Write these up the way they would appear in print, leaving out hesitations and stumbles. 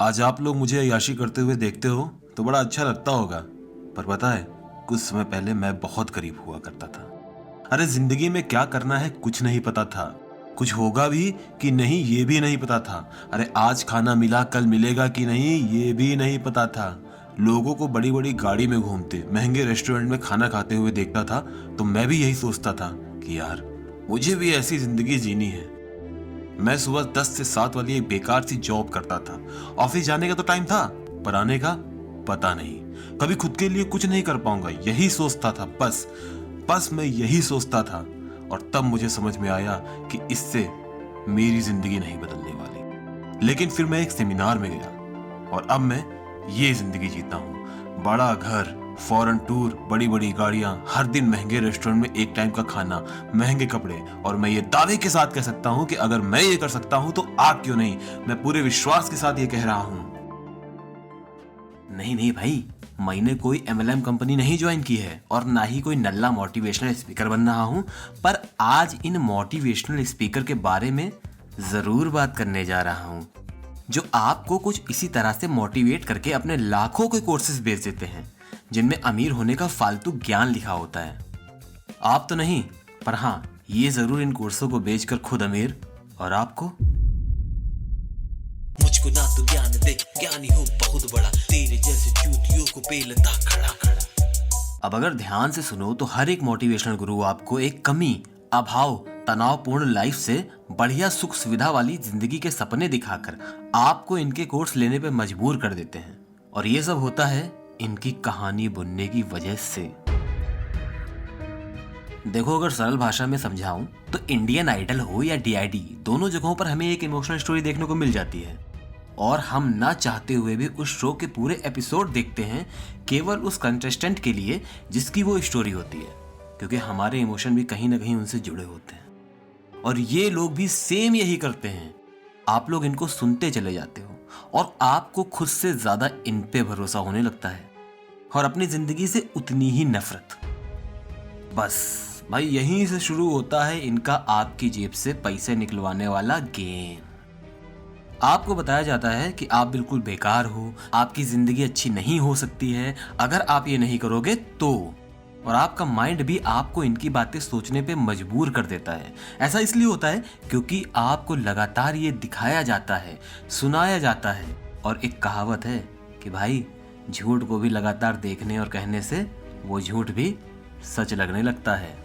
आज आप लोग मुझे अय्याशी करते हुए देखते हो तो बड़ा अच्छा लगता होगा, पर पता है कुछ समय पहले मैं बहुत गरीब हुआ करता था। अरे जिंदगी में क्या करना है कुछ नहीं पता था, कुछ होगा भी कि नहीं ये भी नहीं पता था। अरे आज खाना मिला कल मिलेगा कि नहीं ये भी नहीं पता था। लोगों को बड़ी बड़ी गाड़ी में घूमते महंगे रेस्टोरेंट में खाना खाते हुए देखता था तो मैं भी यही सोचता था कि यार मुझे भी ऐसी जिंदगी जीनी है। मैं सुबह 10 से 7 वाली एक बेकार सी जॉब करता था। ऑफिस जाने का तो टाइम था पर आने का पता नहीं। कभी खुद के लिए कुछ नहीं कर पाऊंगा यही सोचता था। बस मैं यही सोचता था। और तब मुझे समझ में आया कि इससे मेरी जिंदगी नहीं बदलने वाली। लेकिन फिर मैं एक सेमिनार में गया और अब मैं ये जिंदगी जीता हूँ। बड़ा घर, फॉरेन टूर, बड़ी बड़ी गाड़ियां, हर दिन महंगे रेस्टोरेंट में एक टाइम का खाना, महंगे कपड़े। और मैं ये दावे के साथ कह सकता हूं कि अगर मैं ये कर सकता हूं तो आप क्यों नहीं। मैं पूरे विश्वास के साथ ये कह रहा हूं। नहीं नहीं भाई, मैंने कोई MLM कंपनी नहीं ज्वाइन की है और ना ही कोई नल्ला मोटिवेशनल स्पीकर बन रहा हूं। पर आज इन मोटिवेशनल स्पीकर के बारे में जरूर बात करने जा रहा हूं, जो आपको कुछ इसी तरह से मोटिवेट करके अपने लाखों के कोर्सेज बेच देते हैं जिनमें अमीर होने का फालतू ज्ञान लिखा होता है। आप तो नहीं, पर हाँ ये जरूर इन कोर्सों को बेचकर खुद अमीर और आपको। मुझको ना तो ज्ञान दे, ज्ञानी हो बहुत बड़ा, तेरे जैसे चूतियों को पेलता खड़ा खड़ा। अब अगर ध्यान से सुनो तो हर एक मोटिवेशनल गुरु आपको एक कमी, अभाव, तनावपूर्ण लाइफ से बढ़िया सुख सुविधा वाली जिंदगी के सपने दिखाकर आपको इनके कोर्स लेने पे मजबूर कर देते हैं। और ये सब होता है इनकी कहानी बुनने की वजह से। देखो अगर सरल भाषा में समझाऊं तो इंडियन आइडल हो या DID, दोनों जगहों पर हमें एक इमोशनल स्टोरी देखने को मिल जाती है और हम ना चाहते हुए भी उस शो के पूरे एपिसोड देखते हैं केवल उस कंटेस्टेंट के लिए जिसकी वो स्टोरी होती है, क्योंकि हमारे इमोशन भी कहीं ना कहीं उनसे जुड़े होते हैं। और ये लोग भी सेम यही करते हैं। आप लोग इनको सुनते चले जाते हो और आपको खुद से ज्यादा इन पे भरोसा होने लगता है और अपनी जिंदगी से उतनी ही नफरत। बस भाई यहीं से शुरू होता है इनका आपकी जेब से पैसे निकलवाने वाला गेम। आपको बताया जाता है कि आप बिल्कुल बेकार हो, आपकी जिंदगी अच्छी नहीं हो सकती है अगर आप ये नहीं करोगे तो। और आपका माइंड भी आपको इनकी बातें सोचने पे मजबूर कर देता है। ऐसा इसलिए होता है क्योंकि आपको लगातार ये दिखाया जाता है, सुनाया जाता है। और एक कहावत है कि भाई झूठ को भी लगातार देखने और कहने से वो झूठ भी सच लगने लगता है।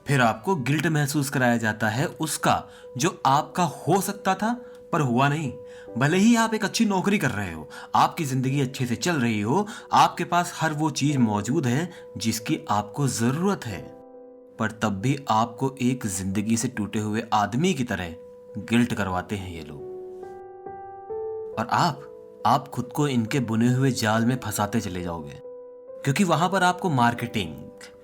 फिर आपको गिल्ट महसूस कराया जाता है उसका जो आपका हो सकता था पर हुआ नहीं। भले ही आप एक अच्छी नौकरी कर रहे हो, आपकी जिंदगी अच्छे से चल रही हो, आपके पास हर वो चीज मौजूद है जिसकी आपको जरूरत है, पर तब भी आपको एक जिंदगी से टूटे हुए आदमी की तरह गिल्ट करवाते हैं ये लोग। और आप खुद को इनके बुने हुए जाल में फंसाते चले जाओगे, क्योंकि वहां पर आपको मार्केटिंग,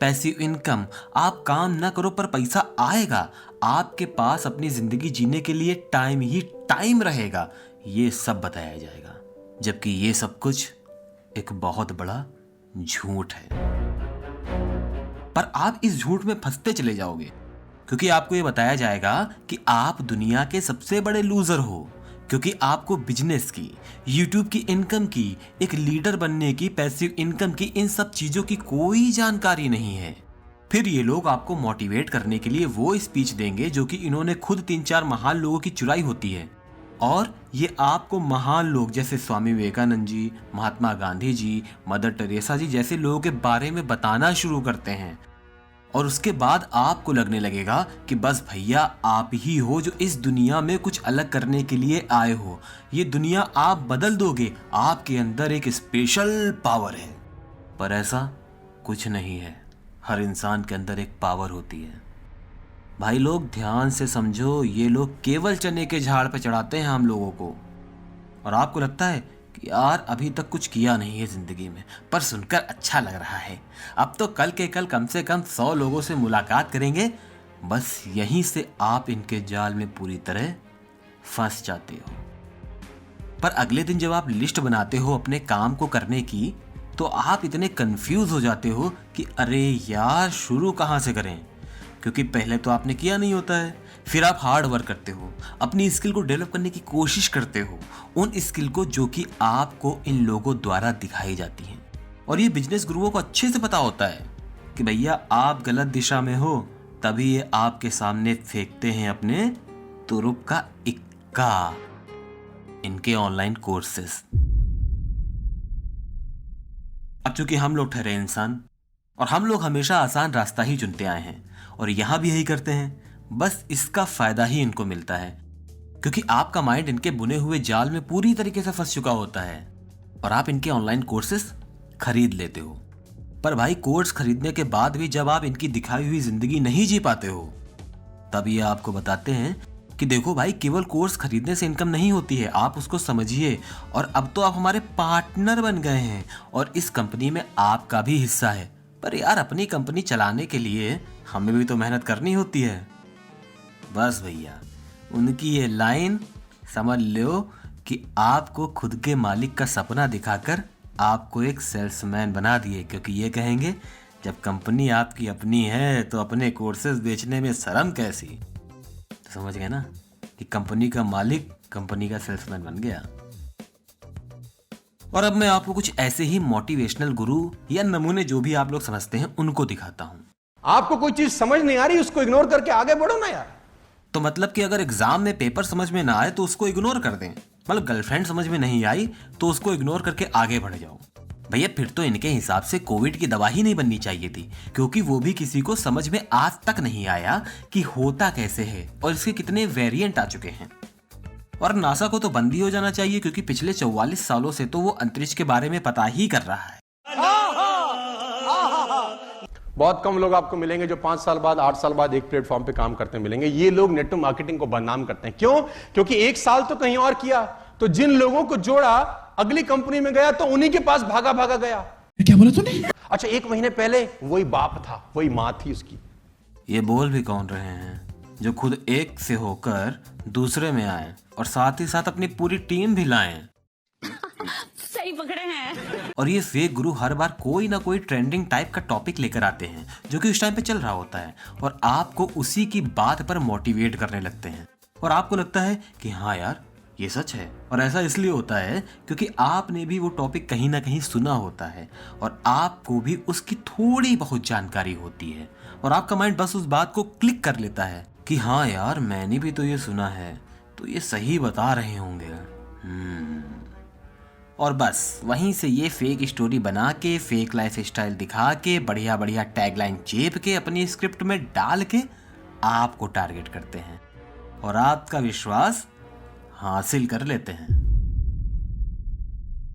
पैसिव इनकम, आप काम ना करो पर पैसा आएगा, आपके पास अपनी जिंदगी जीने के लिए टाइम ही टाइम रहेगा, ये सब बताया जाएगा। जबकि ये सब कुछ एक बहुत बड़ा झूठ है। पर आप इस झूठ में फंसते चले जाओगे क्योंकि आपको ये बताया जाएगा कि आप दुनिया के सबसे बड़े लूजर हो, क्योंकि आपको बिजनेस की, यूट्यूब की इनकम की, एक लीडर बनने की, पैसिव इनकम की, इन सब चीजों की कोई जानकारी नहीं है। फिर ये लोग आपको मोटिवेट करने के लिए वो स्पीच देंगे जो कि इन्होंने खुद 3-4 महान लोगों की चुराई होती है। और ये आपको महान लोग जैसे स्वामी विवेकानंद जी, महात्मा गांधी जी, मदर टेरेसा जी जैसे लोगों के बारे में बताना शुरू करते हैं। और उसके बाद आपको लगने लगेगा कि बस भैया आप ही हो जो इस दुनिया में कुछ अलग करने के लिए आए हो, ये दुनिया आप बदल दोगे, आपके अंदर एक स्पेशल पावर है। पर ऐसा कुछ नहीं है। हर इंसान के अंदर एक पावर होती है। भाई लोग ध्यान से समझो, ये लोग केवल चने के झाड़ पे चढ़ाते हैं हम लोगों को। और आपको लगता है कि यार अभी तक कुछ किया नहीं है जिंदगी में, पर सुनकर अच्छा लग रहा है, अब तो कल के कल कम से कम 100 लोगों से मुलाकात करेंगे। बस यहीं से आप इनके जाल में पूरी तरह फंस जाते हो। पर अगले दिन जब आप लिस्ट बनाते हो अपने काम को करने की, तो आप इतने कंफ्यूज हो जाते हो कि अरे यार शुरू कहाँ से करें, क्योंकि पहले तो आपने किया नहीं होता है, फिर आप हार्ड वर्क करते हो, अपनी स्किल को डेवलप करने की कोशिश करते हो, उन स्किल को जो कि आपको इन लोगों द्वारा दिखाई जाती हैं। और ये बिजनेस गुरुओं को अच्छे से पता होता है कि भैया आप गलत दिशा में हो, तभी ये आपके सामने फेंकते हैं अपने तुरुप का इक्का, इनके ऑनलाइन कोर्सेस। अब चूंकि हम लोग ठहरे इंसान और हम लोग हमेशा आसान रास्ता ही चुनते आए हैं और यहां भी यही करते हैं, बस इसका फायदा ही इनको मिलता है क्योंकि आपका माइंड इनके बुने हुए जाल में पूरी तरीके से फंस चुका होता है और आप इनके ऑनलाइन कोर्सेस खरीद लेते हो। पर भाई कोर्स खरीदने के बाद भी जब आप इनकी दिखाई हुई जिंदगी नहीं जी पाते हो, तब ये आपको बताते हैं कि देखो भाई, केवल कोर्स खरीदने से इनकम नहीं होती है, आप उसको समझिए और अब तो आप हमारे पार्टनर बन गए हैं और इस कंपनी में आपका भी हिस्सा है। पर यार, अपनी कंपनी चलाने के लिए हमें भी तो मेहनत करनी होती है। बस भैया, उनकी ये लाइन समझ लो कि आपको खुद के मालिक का सपना दिखाकर आपको एक सेल्समैन बना दिए, क्योंकि ये कहेंगे जब कंपनी आपकी अपनी है तो अपने कोर्सेज बेचने में शर्म कैसी। तो समझ गए ना कि कंपनी का मालिक कंपनी का सेल्समैन बन गया। और अब मैं आपको कुछ ऐसे ही मोटिवेशनल गुरु या नमूने जो भी आप लोग समझते हैं उनको दिखाता हूं। आपको कोई चीज समझ नहीं आ रही, उसको इग्नोर करके आगे बढ़ो ना यार। तो मतलब कि अगर एग्जाम में पेपर समझ में ना आए तो उसको इग्नोर कर दें, मतलब गर्लफ्रेंड समझ में नहीं आई तो उसको इग्नोर करके आगे बढ़ जाओ। भैया फिर तो इनके हिसाब से कोविड की दवा ही नहीं बननी चाहिए थी, क्योंकि वो भी किसी को समझ में आज तक नहीं आया कि होता कैसे है और इसके कितने वेरिएंट आ चुके हैं। और नासा को तो बंद ही हो जाना चाहिए, क्योंकि पिछले 44 सालों से तो वो अंतरिक्ष के बारे में पता ही कर रहा है। बहुत कम लोग आपको मिलेंगे जो 5 साल बाद 8 साल बाद एक प्लेटफॉर्म पे काम करते मिलेंगे। ये लोग नेटवर्क मार्केटिंग को बदनाम करते हैं। क्यों? क्योंकि 1 साल तो कहीं और किया, तो जिन लोगों को जोड़ा अगली कंपनी में गया तो उन्हीं के पास भागा भागा गया। क्या बोला तूने? अच्छा, 1 महीने पहले वही बाप था, वही मां थी उसकी। ये बोल भी कौन रहे हैं जो खुद एक से होकर दूसरे में आए और साथ ही साथ अपनी पूरी टीम भी लाएं। सही पकड़े हैं। और ये फेक गुरु हर बार कोई ना कोई ट्रेंडिंग टाइप का टॉपिक लेकर आते हैं जो कि उस टाइम पे चल रहा होता है और आपको उसी की बात पर मोटिवेट करने लगते हैं और आपको लगता है कि हाँ यार, ये सच है। और ऐसा इसलिए होता है क्योंकि आपने भी वो टॉपिक कहीं ना कहीं सुना होता है और आपको भी उसकी थोड़ी बहुत जानकारी होती है और आपका माइंड बस उस बात को क्लिक कर लेता है कि हाँ यार, मैंने भी तो ये सुना है, तो ये सही बता रहे होंगे। और बस वहीं से ये फेक स्टोरी बना के, फेक लाइफ स्टाइल दिखा के, बढ़िया बढ़िया टैगलाइन चेप के अपनी स्क्रिप्ट में डाल के आपको टारगेट करते हैं और आपका विश्वास हासिल कर लेते हैं।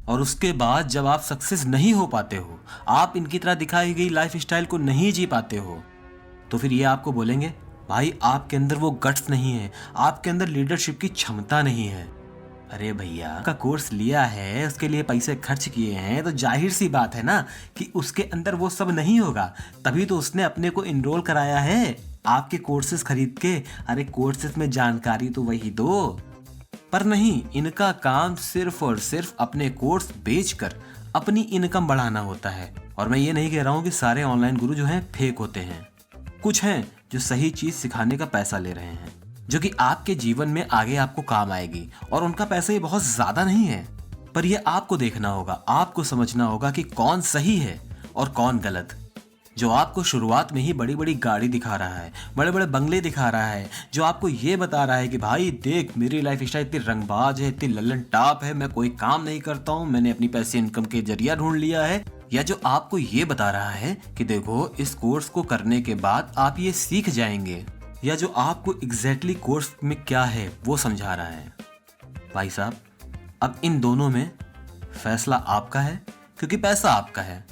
और उसके बाद जब आप सक्सेस नहीं हो पाते हो, आप इनकी तरह दिखाई गई लाइफ स्टाइल को नहीं जी पाते हो, तो फिर ये आपको बोलेंगे भाई आपके अंदर वो गट्स नहीं है, आपके अंदर लीडरशिप की क्षमता नहीं है। अरे भैया, का कोर्स लिया है, उसके लिए पैसे खर्च किए हैं, तो जाहिर सी बात है ना कि उसके अंदर वो सब नहीं होगा, तभी तो उसने अपने को इनरोल कराया है आपके कोर्सेज खरीद के। अरे कोर्सेज में जानकारी तो वही दो। पर नहीं, इनका काम सिर्फ और सिर्फ अपने कोर्स बेचकर अपनी इनकम बढ़ाना होता है। और मैं ये नहीं कह रहा हूँ कि सारे ऑनलाइन गुरु जो हैं फेक होते हैं, कुछ हैं जो सही चीज सिखाने का पैसा ले रहे हैं जो कि आपके जीवन में आगे आपको काम आएगी और उनका पैसा ये बहुत ज्यादा नहीं है। पर ये आपको देखना होगा, आपको समझना होगा कि कौन सही है और कौन गलत। जो आपको शुरुआत में ही बड़ी बड़ी गाड़ी दिखा रहा है, बड़े बड़े बंगले दिखा रहा है, जो आपको ये बता रहा है कि भाई देख मेरी लाइफ स्टाइल इतनी रंगबाज है, इतनी लल्लन टाप है, मैं कोई काम नहीं करता हूँ, मैंने अपनी पैसे इनकम के जरिया ढूंढ लिया है, या जो आपको ये बता रहा है कि देखो इस कोर्स को करने के बाद आप ये सीख जाएंगे, या जो आपको एग्जैक्टली कोर्स में क्या है वो समझा रहा है। भाई साहब, अब इन दोनों में फैसला आपका है क्योंकि पैसा आपका है।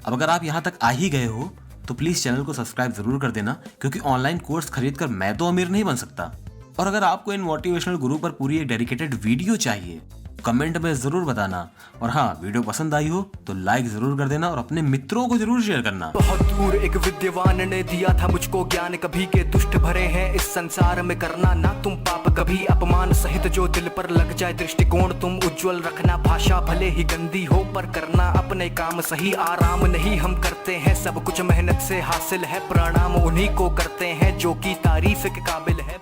अब अगर आप यहाँ तक आ ही गए हो तो प्लीज चैनल को सब्सक्राइब जरूर कर देना, क्योंकि ऑनलाइन कोर्स खरीदकर मैं तो अमीर नहीं बन सकता। और अगर आपको इन मोटिवेशनल गुरु पर पूरी एक डेडिकेटेड वीडियो चाहिए, कमेंट में जरूर बताना। और हाँ, वीडियो पसंद आई हो तो लाइक जरूर कर देना और अपने मित्रों को जरूर शेयर करना। बहुत दूर एक विद्वान ने दिया था मुझको ज्ञान, कभी के दुष्ट भरे हैं इस संसार में, करना ना तुम पाप कभी अपमान सहित जो दिल पर लग जाए दृष्टिकोण तुम उज्जवल रखना। भाषा भले ही गंदी हो पर करना अपने काम सही। आराम नहीं हम करते हैं सब कुछ मेहनत से हासिल है। प्रणाम उन्हीं को करते हैं जो कि तारीफ के काबिल है।